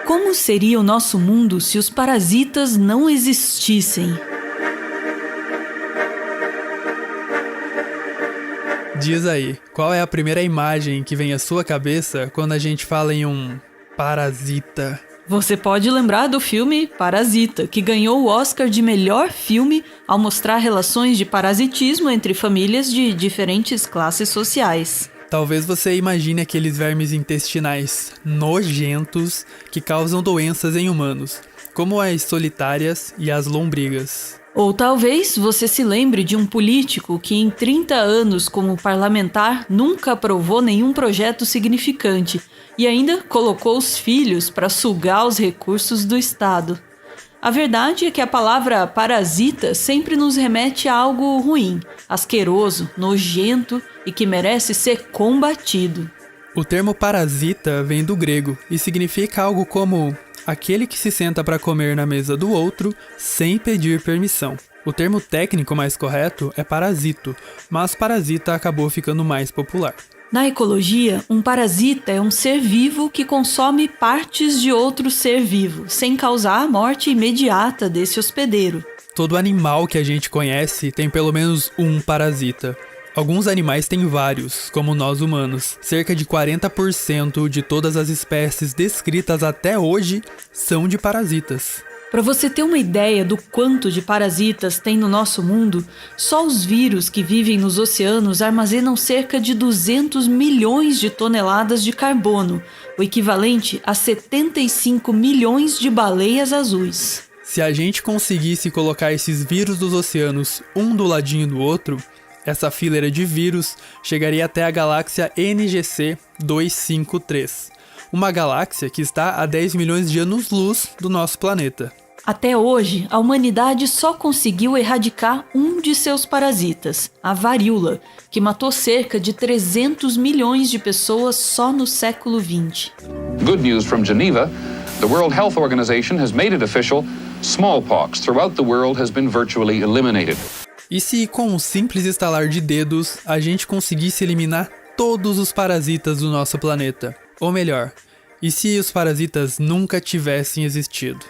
Como seria o nosso mundo se os parasitas não existissem? Diz aí, qual é a primeira imagem que vem à sua cabeça quando a gente fala em um parasita? Você pode lembrar do filme Parasita, que ganhou o Oscar de melhor filme ao mostrar relações de parasitismo entre famílias de diferentes classes sociais. Talvez você imagine aqueles vermes intestinais nojentos que causam doenças em humanos, como as solitárias e as lombrigas. Ou talvez você se lembre de um político que em 30 anos como parlamentar nunca aprovou nenhum projeto significante e ainda colocou os filhos para sugar os recursos do Estado. A verdade é que a palavra parasita sempre nos remete a algo ruim, asqueroso, nojento e que merece ser combatido. O termo parasita vem do grego e significa algo como aquele que se senta para comer na mesa do outro sem pedir permissão. O termo técnico mais correto é parasito, mas parasita acabou ficando mais popular. Na ecologia, um parasita é um ser vivo que consome partes de outro ser vivo, sem causar a morte imediata desse hospedeiro. Todo animal que a gente conhece tem pelo menos um parasita. Alguns animais têm vários, como nós humanos. Cerca de 40% de todas as espécies descritas até hoje são de parasitas. Para você ter uma ideia do quanto de parasitas tem no nosso mundo, só os vírus que vivem nos oceanos armazenam cerca de 200 milhões de toneladas de carbono, o equivalente a 75 milhões de baleias azuis. Se a gente conseguisse colocar esses vírus dos oceanos um do ladinho do outro, essa fileira de vírus chegaria até a galáxia NGC 253, uma galáxia que está a 10 milhões de anos-luz do nosso planeta. Até hoje, a humanidade só conseguiu erradicar um de seus parasitas, a varíola, que matou cerca de 300 milhões de pessoas só no século XX. Good news from Geneva. The World Health Organization has made it official. Smallpox throughout the world has been virtually eliminated. E se com um simples estalar de dedos a gente conseguisse eliminar todos os parasitas do nosso planeta? Ou melhor, e se os parasitas nunca tivessem existido?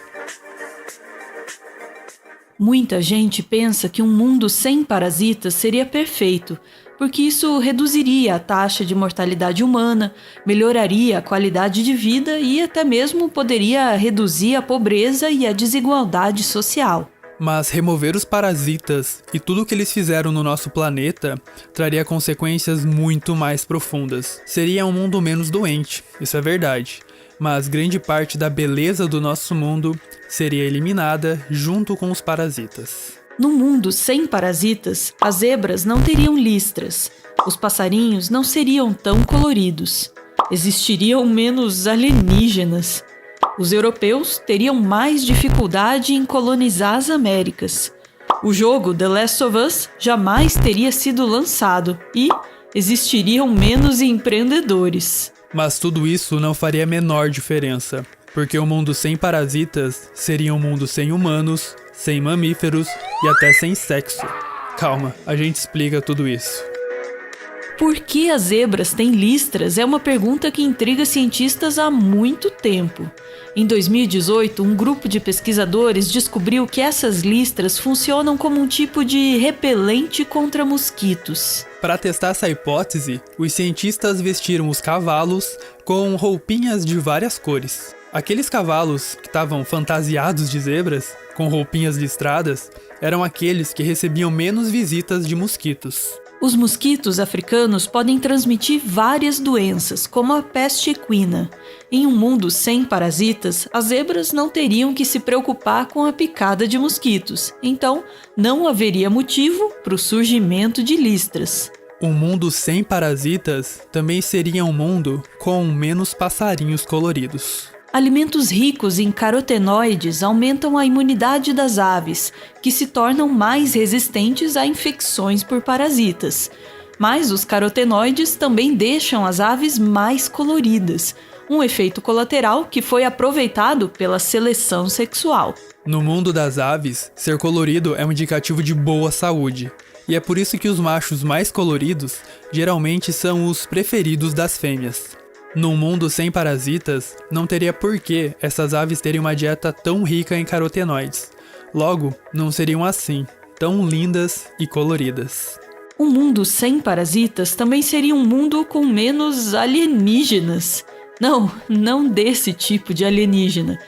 Muita gente pensa que um mundo sem parasitas seria perfeito, porque isso reduziria a taxa de mortalidade humana, melhoraria a qualidade de vida e até mesmo poderia reduzir a pobreza e a desigualdade social. Mas remover os parasitas e tudo o que eles fizeram no nosso planeta traria consequências muito mais profundas. Seria um mundo menos doente, isso é verdade. Mas grande parte da beleza do nosso mundo seria eliminada junto com os parasitas. No mundo sem parasitas, as zebras não teriam listras, os passarinhos não seriam tão coloridos, existiriam menos alienígenas. Os europeus teriam mais dificuldade em colonizar as Américas. O jogo The Last of Us jamais teria sido lançado e existiriam menos empreendedores. Mas tudo isso não faria a menor diferença, porque o mundo sem parasitas seria um mundo sem humanos, sem mamíferos e até sem sexo. Calma, a gente explica tudo isso. Por que as zebras têm listras é uma pergunta que intriga cientistas há muito tempo. Em 2018, um grupo de pesquisadores descobriu que essas listras funcionam como um tipo de repelente contra mosquitos. Para testar essa hipótese, os cientistas vestiram os cavalos com roupinhas de várias cores. Aqueles cavalos que estavam fantasiados de zebras, com roupinhas listradas, eram aqueles que recebiam menos visitas de mosquitos. Os mosquitos africanos podem transmitir várias doenças, como a peste equina. Em um mundo sem parasitas, as zebras não teriam que se preocupar com a picada de mosquitos, então não haveria motivo para o surgimento de listras. Um mundo sem parasitas também seria um mundo com menos passarinhos coloridos. Alimentos ricos em carotenoides aumentam a imunidade das aves, que se tornam mais resistentes a infecções por parasitas. Mas os carotenoides também deixam as aves mais coloridas, um efeito colateral que foi aproveitado pela seleção sexual. No mundo das aves, ser colorido é um indicativo de boa saúde. E é por isso que os machos mais coloridos geralmente são os preferidos das fêmeas. Num mundo sem parasitas, não teria por que essas aves terem uma dieta tão rica em carotenoides. Logo, não seriam assim, tão lindas e coloridas. Um mundo sem parasitas também seria um mundo com menos alienígenas. Não desse tipo de alienígena.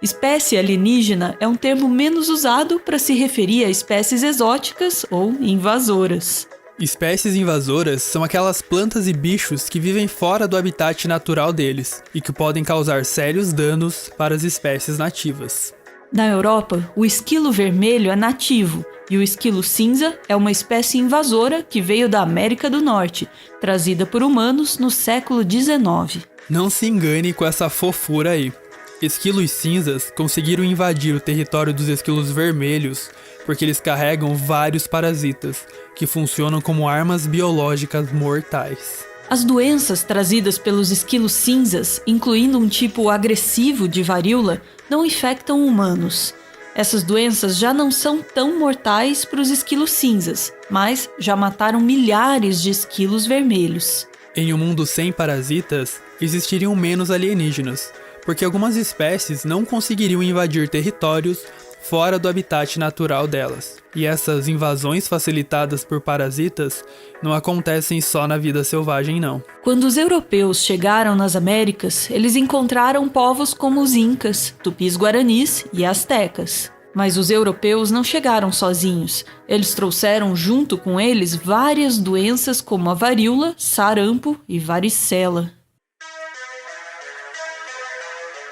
Espécie alienígena é um termo menos usado para se referir a espécies exóticas ou invasoras. Espécies invasoras são aquelas plantas e bichos que vivem fora do habitat natural deles e que podem causar sérios danos para as espécies nativas. Na Europa, o esquilo vermelho é nativo e o esquilo cinza é uma espécie invasora que veio da América do Norte, trazida por humanos no século XIX. Não se engane com essa fofura aí. Esquilos cinzas conseguiram invadir o território dos esquilos vermelhos porque eles carregam vários parasitas que funcionam como armas biológicas mortais. As doenças trazidas pelos esquilos cinzas, incluindo um tipo agressivo de varíola, não infectam humanos. Essas doenças já não são tão mortais para os esquilos cinzas, mas já mataram milhares de esquilos vermelhos. Em um mundo sem parasitas, existiriam menos alienígenas, porque algumas espécies não conseguiriam invadir territórios fora do habitat natural delas. E essas invasões facilitadas por parasitas não acontecem só na vida selvagem, não. Quando os europeus chegaram nas Américas, eles encontraram povos como os incas, tupis-guaranis e astecas. Mas os europeus não chegaram sozinhos. Eles trouxeram junto com eles várias doenças como a varíola, sarampo e varicela.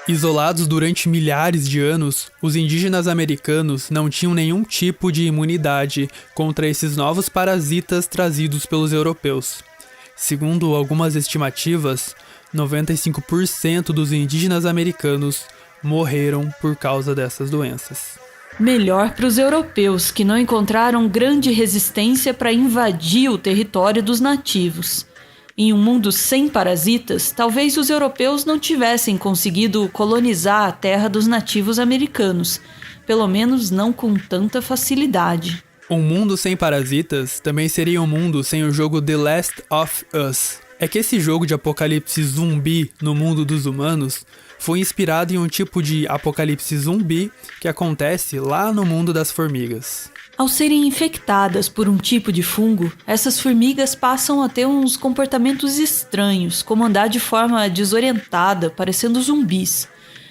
Isolados durante milhares de anos, os indígenas americanos não tinham nenhum tipo de imunidade contra esses novos parasitas trazidos pelos europeus. Segundo algumas estimativas, 95% dos indígenas americanos morreram por causa dessas doenças. Melhor para os europeus, que não encontraram grande resistência para invadir o território dos nativos. Em um mundo sem parasitas, talvez os europeus não tivessem conseguido colonizar a terra dos nativos americanos, pelo menos não com tanta facilidade. Um mundo sem parasitas também seria um mundo sem o jogo The Last of Us. É que esse jogo de apocalipse zumbi no mundo dos humanos foi inspirado em um tipo de apocalipse zumbi que acontece lá no mundo das formigas. Ao serem infectadas por um tipo de fungo, essas formigas passam a ter uns comportamentos estranhos, como andar de forma desorientada, parecendo zumbis.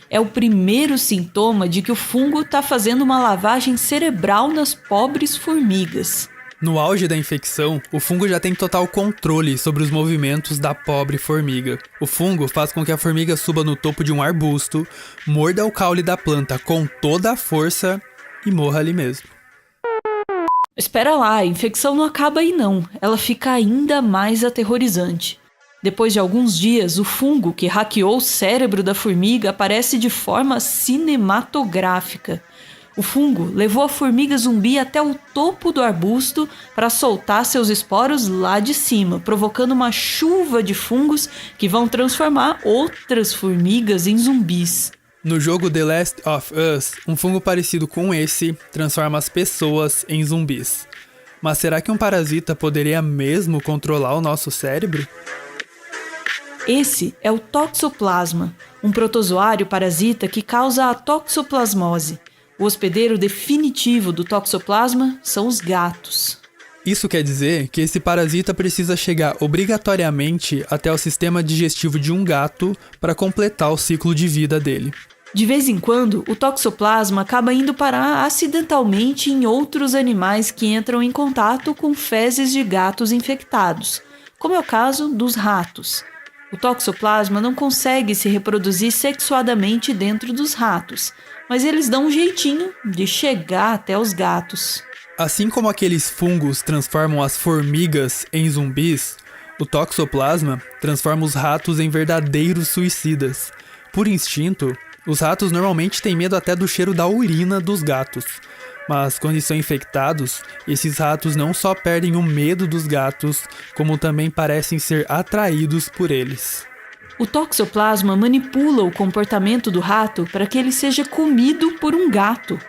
É o primeiro sintoma de que o fungo está fazendo uma lavagem cerebral nas pobres formigas. No auge da infecção, o fungo já tem total controle sobre os movimentos da pobre formiga. O fungo faz com que a formiga suba no topo de um arbusto, morda o caule da planta com toda a força e morra ali mesmo. Espera lá, a infecção não acaba aí não, ela fica ainda mais aterrorizante. Depois de alguns dias, o fungo que hackeou o cérebro da formiga aparece de forma cinematográfica. O fungo levou a formiga zumbi até o topo do arbusto para soltar seus esporos lá de cima, provocando uma chuva de fungos que vão transformar outras formigas em zumbis. No jogo The Last of Us, um fungo parecido com esse transforma as pessoas em zumbis. Mas será que um parasita poderia mesmo controlar o nosso cérebro? Esse é o toxoplasma, um protozoário parasita que causa a toxoplasmose. O hospedeiro definitivo do toxoplasma são os gatos. Isso quer dizer que esse parasita precisa chegar obrigatoriamente até o sistema digestivo de um gato para completar o ciclo de vida dele. De vez em quando, o toxoplasma acaba indo parar acidentalmente em outros animais que entram em contato com fezes de gatos infectados, como é o caso dos ratos. O toxoplasma não consegue se reproduzir sexuadamente dentro dos ratos, mas eles dão um jeitinho de chegar até os gatos. Assim como aqueles fungos transformam as formigas em zumbis, o toxoplasma transforma os ratos em verdadeiros suicidas. Por instinto, os ratos normalmente têm medo até do cheiro da urina dos gatos. Mas quando estão infectados, esses ratos não só perdem o medo dos gatos, como também parecem ser atraídos por eles. O toxoplasma manipula o comportamento do rato para que ele seja comido por um gato.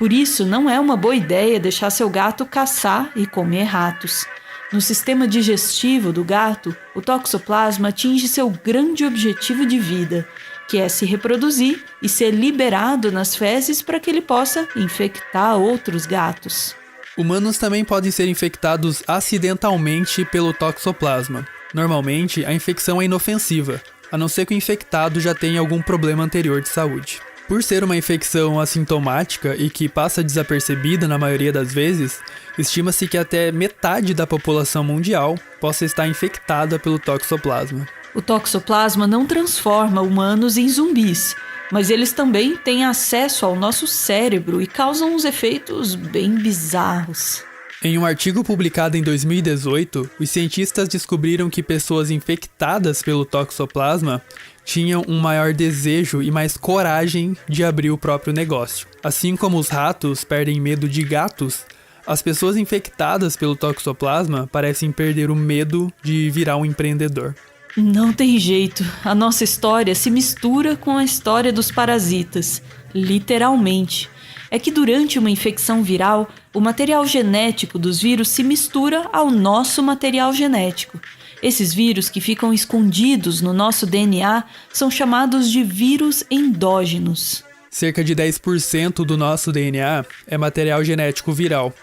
Por isso, não é uma boa ideia deixar seu gato caçar e comer ratos. No sistema digestivo do gato, o toxoplasma atinge seu grande objetivo de vida, que é se reproduzir e ser liberado nas fezes para que ele possa infectar outros gatos. Humanos também podem ser infectados acidentalmente pelo toxoplasma. Normalmente, a infecção é inofensiva, a não ser que o infectado já tenha algum problema anterior de saúde. Por ser uma infecção assintomática e que passa desapercebida na maioria das vezes, estima-se que até metade da população mundial possa estar infectada pelo toxoplasma. O toxoplasma não transforma humanos em zumbis, mas eles também têm acesso ao nosso cérebro e causam uns efeitos bem bizarros. Em um artigo publicado em 2018, os cientistas descobriram que pessoas infectadas pelo toxoplasma tinham um maior desejo e mais coragem de abrir o próprio negócio. Assim como os ratos perdem medo de gatos, as pessoas infectadas pelo toxoplasma parecem perder o medo de virar um empreendedor. Não tem jeito, a nossa história se mistura com a história dos parasitas, literalmente. É que durante uma infecção viral, o material genético dos vírus se mistura ao nosso material genético. Esses vírus que ficam escondidos no nosso DNA são chamados de vírus endógenos. Cerca de 10% do nosso DNA é material genético viral.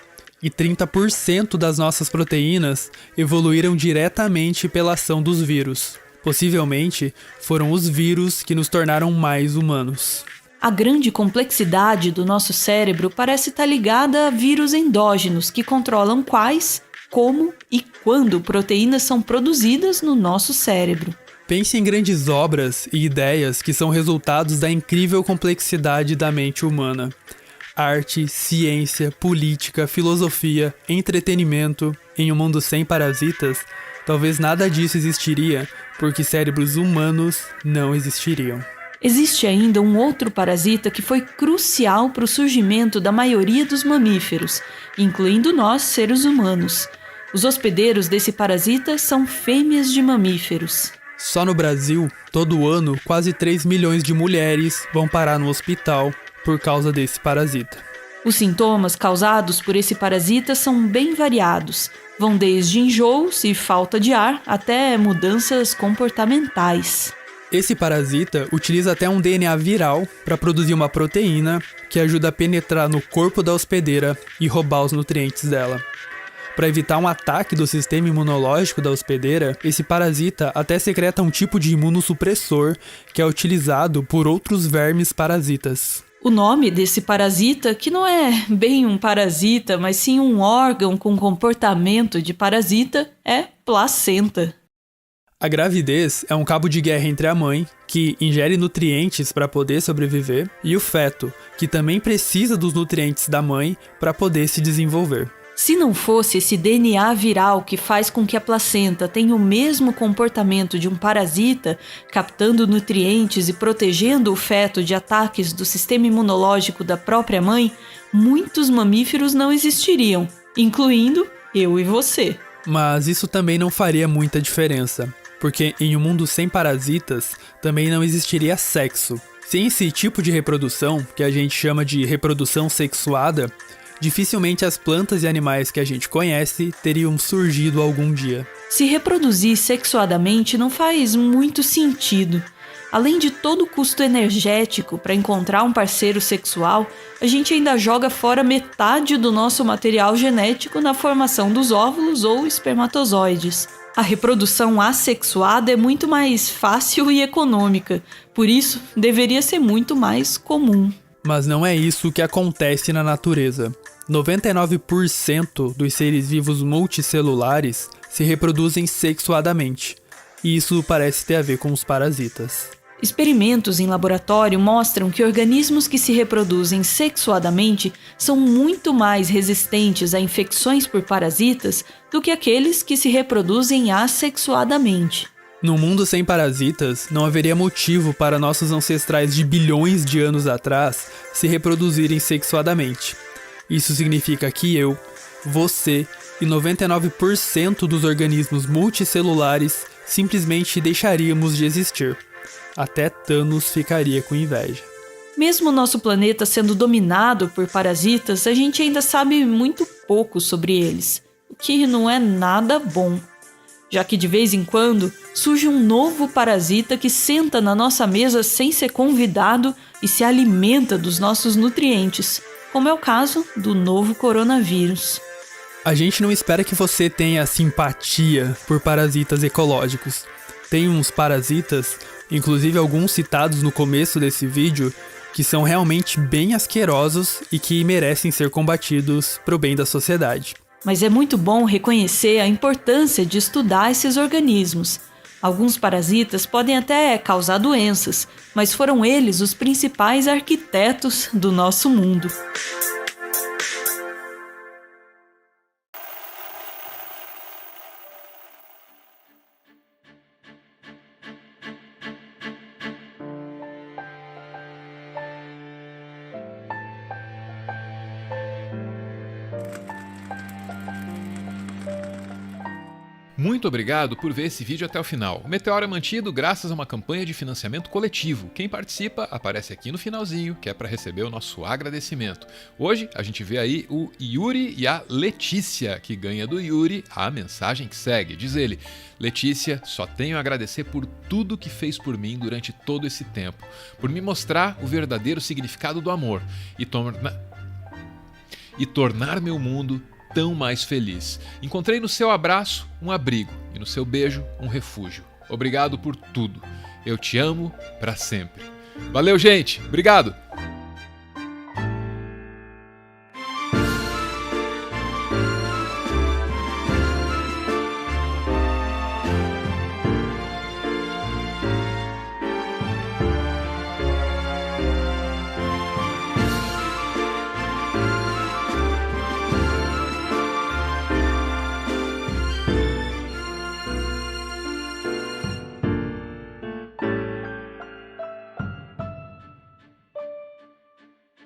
E 30% das nossas proteínas evoluíram diretamente pela ação dos vírus. Possivelmente, foram os vírus que nos tornaram mais humanos. A grande complexidade do nosso cérebro parece estar ligada a vírus endógenos que controlam quais, como e quando proteínas são produzidas no nosso cérebro. Pense em grandes obras e ideias que são resultados da incrível complexidade da mente humana. Arte, ciência, política, filosofia, entretenimento. Em um mundo sem parasitas, talvez nada disso existiria, porque cérebros humanos não existiriam. Existe ainda um outro parasita que foi crucial para o surgimento da maioria dos mamíferos, incluindo nós, seres humanos. Os hospedeiros desse parasita são fêmeas de mamíferos. Só no Brasil, todo ano, quase 3 milhões de mulheres vão parar no hospital por causa desse parasita. Os sintomas causados por esse parasita são bem variados. Vão desde enjoos e falta de ar até mudanças comportamentais. Esse parasita utiliza até um DNA viral para produzir uma proteína que ajuda a penetrar no corpo da hospedeira e roubar os nutrientes dela. Para evitar um ataque do sistema imunológico da hospedeira, esse parasita até secreta um tipo de imunossupressor que é utilizado por outros vermes parasitas. O nome desse parasita, que não é bem um parasita, mas sim um órgão com comportamento de parasita, é placenta. A gravidez é um cabo de guerra entre a mãe, que ingere nutrientes para poder sobreviver, e o feto, que também precisa dos nutrientes da mãe para poder se desenvolver. Se não fosse esse DNA viral que faz com que a placenta tenha o mesmo comportamento de um parasita, captando nutrientes e protegendo o feto de ataques do sistema imunológico da própria mãe, muitos mamíferos não existiriam, incluindo eu e você. Mas isso também não faria muita diferença, porque em um mundo sem parasitas também não existiria sexo. Sem esse tipo de reprodução, que a gente chama de reprodução sexuada, dificilmente as plantas e animais que a gente conhece teriam surgido algum dia. Se reproduzir sexuadamente não faz muito sentido. Além de todo o custo energético para encontrar um parceiro sexual, a gente ainda joga fora metade do nosso material genético na formação dos óvulos ou espermatozoides. A reprodução assexuada é muito mais fácil e econômica, por isso deveria ser muito mais comum. Mas não é isso que acontece na natureza. 99% dos seres vivos multicelulares se reproduzem sexuadamente, e isso parece ter a ver com os parasitas. Experimentos em laboratório mostram que organismos que se reproduzem sexuadamente são muito mais resistentes a infecções por parasitas do que aqueles que se reproduzem assexuadamente. Num mundo sem parasitas, não haveria motivo para nossos ancestrais de bilhões de anos atrás se reproduzirem sexuadamente. Isso significa que eu, você e 99% dos organismos multicelulares simplesmente deixaríamos de existir. Até Thanos ficaria com inveja. Mesmo o nosso planeta sendo dominado por parasitas, a gente ainda sabe muito pouco sobre eles, o que não é nada bom, já que de vez em quando surge um novo parasita que senta na nossa mesa sem ser convidado e se alimenta dos nossos nutrientes, como é o caso do novo coronavírus. A gente não espera que você tenha simpatia por parasitas ecológicos. Tem uns parasitas, inclusive alguns citados no começo desse vídeo, que são realmente bem asquerosos e que merecem ser combatidos para o bem da sociedade. Mas é muito bom reconhecer a importância de estudar esses organismos. Alguns parasitas podem até causar doenças, mas foram eles os principais arquitetos do nosso mundo. Muito obrigado por ver esse vídeo até o final. O Meteoro é mantido graças a uma campanha de financiamento coletivo. Quem participa aparece aqui no finalzinho, que é para receber o nosso agradecimento. Hoje a gente vê aí o Yuri e a Letícia, que ganha do Yuri a mensagem que segue. Diz ele: Letícia, só tenho a agradecer por tudo que fez por mim durante todo esse tempo, por me mostrar o verdadeiro significado do amor e tornar meu mundo tão mais feliz. Encontrei no seu abraço um abrigo e no seu beijo um refúgio. Obrigado por tudo. Eu te amo para sempre. Valeu, gente. Obrigado.